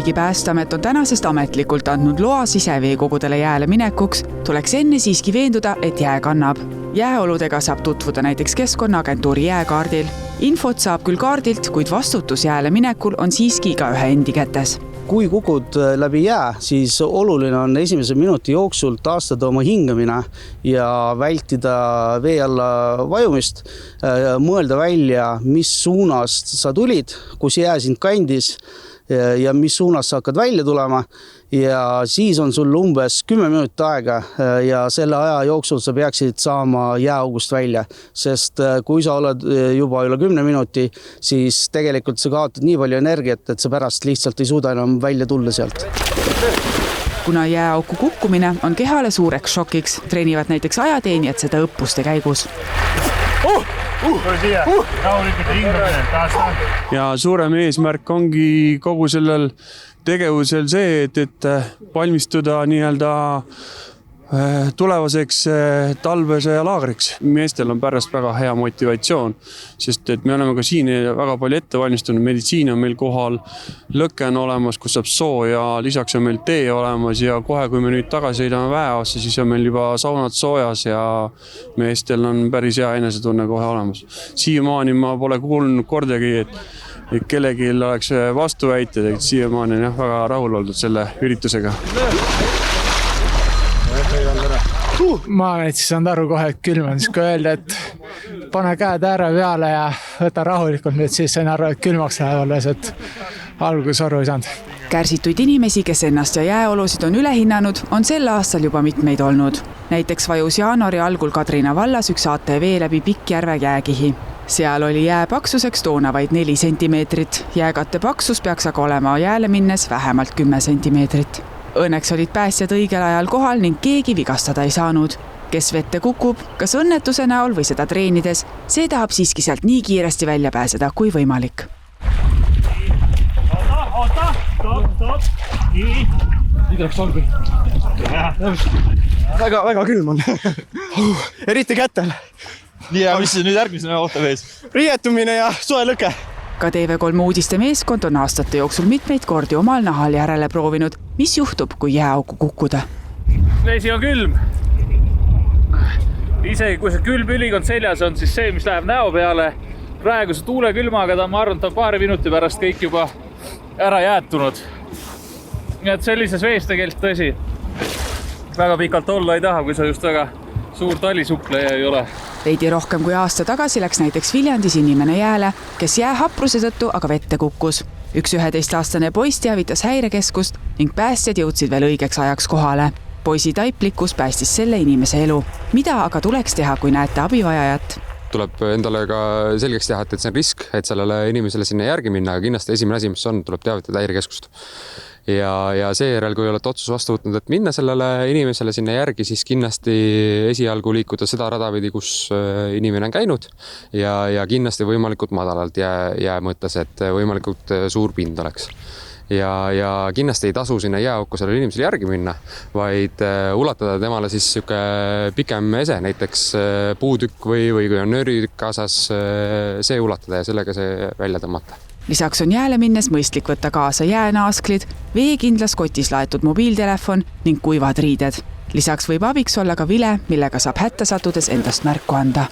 Kuigi Päästeamet on tänasest ametlikult andnud loa siseveekogudele jääle minekuks, tuleks enne siiski veenduda, et jää kannab. Jääoludega saab tutvuda näiteks Keskkonnaagentuuri jääkaardil. Infot saab küll kaardilt, kuid vastutus jääle minekul on siiski igaühe endi kätes. Kui kukud läbi jää, siis oluline on esimese minuti jooksul taastada oma hingamine ja vältida vee alla vajumist, mõelda välja, mis suunast sa tulid, kus jää sind kandis ja mis suunas sa hakkad välja tulema ja siis on sul umbes 10 minutit aega ja selle aja jooksul sa peaksid saama jääaugust välja, sest kui sa oled juba üle 10 minuti, siis tegelikult sa kaotad nii palju energiat, et sa pärast lihtsalt ei suuda enam välja tulla sealt. Kuna jääauku kukkumine on kehale suureks šokiks, treenivad näiteks ajateenijad seda õppuste käigus. Ja suurem eesmärk ongi kogu sellel tegevusel see, et valmistuda nii-öelda tulevaseks talvesõja laagriks. Meestel on pärast väga hea motivatsioon, sest et me oleme ka siin väga palju ette valmistunud. Meditsiin on meil kohal, lõke on olemas, kus saab soo ja lisaks on meil tee olemas ja kohe, kui me nüüd tagasi sõidame väeossa, siis on meil juba saunad soojas ja meestel on päris hea enesetunne kohe olemas. Siiamaani ma pole kuulnud kordagi, et kellegi oleks vastuväited, et siiamaani on väga rahul oldud selle üritusega. Ma näiteks saanud aru kohe, et külm on, siis kui öelda, et pane käed ääre peale ja võta rahulikult, nüüd siis sain aru, et külmaks läheb alles, et alguses aru ei saanud. Kärsituid inimesi, kes ennast ja jääolusid on ülehinnanud, on sel aastal juba mitmeid olnud. Näiteks vajus jaanuari algul Kadrina vallas üks ATV läbi Pikkjärve jääkihi. Seal oli jää paksuseks toona vaid 4 sentimeetrit. Jääkatte paksus peaks aga olema jääle minnes vähemalt 10 sentimeetrit. Õnneks olid päästjad õigel ajal kohal ning keegi vigastada ei saanud. Kes vette kukub, kas õnnetuse näol või seda treenides, see tahab siiski sealt nii kiiresti välja pääseda kui võimalik. Oota, stop. Nii. Läks olgu. Väga külm on. Eriti kätel. Nii ja mis nüüd järgmisena ootab ees? Riietumine ja soe lõke. Ka TV3 uudiste meeskond on aastate jooksul mitmeid kordi omal nahal järele proovinud, mis juhtub, kui jääauku kukkuda. Vesi on külm. Isegi kui see külm ülikond seljas on, siis see, mis läheb näo peale, praeguse tuulekülmaga ma arvan, ta on paari minuti pärast kõik juba ära jäätunud. Nii et sellises vees tegelikult tõsi. Väga pikalt olla ei taha, kui sa just väga suur talisuppleja ei ole. Veidi rohkem kui aasta tagasi läks näiteks Viljandis inimene jääle, kes jäähapruse tõttu aga vette kukkus. Üks 11-aastane poiss teavitas häirekeskust ning päästjad jõudsid veel õigeks ajaks kohale. Poisi taiplikkus päästis selle inimese elu. Mida aga tuleks teha, kui näete abivajajat? Tuleb endale ka selgeks teha, et see on risk, et sellele inimesele sinna järgi minna, aga kindlasti esimene asi, mis on, tuleb teavitada häirekeskust. Ja seejärel, kui olete otsus vastu võtnud, et minna sellele inimesele sinna järgi, siis kindlasti esialgu liikuda seda radapidi, kus inimene on käinud ja kindlasti võimalikult madalalt jää mõttes, et võimalikult suur pind oleks. Ja kindlasti ei tasu sinna jääauku sellele inimesele järgi minna, vaid ulatada temale siis siuke pikem ese, näiteks puutükk või kui on nööritükk kaasas, see ulatada ja sellega see välja tõmmata. Lisaks on jääle minnes mõistlik võtta kaasa jäänasklid, veekindlas kotis laetud mobiiltelefon ning kuivad riided. Lisaks võib abiks olla ka vile, millega saab hätta sattudes endast märku anda.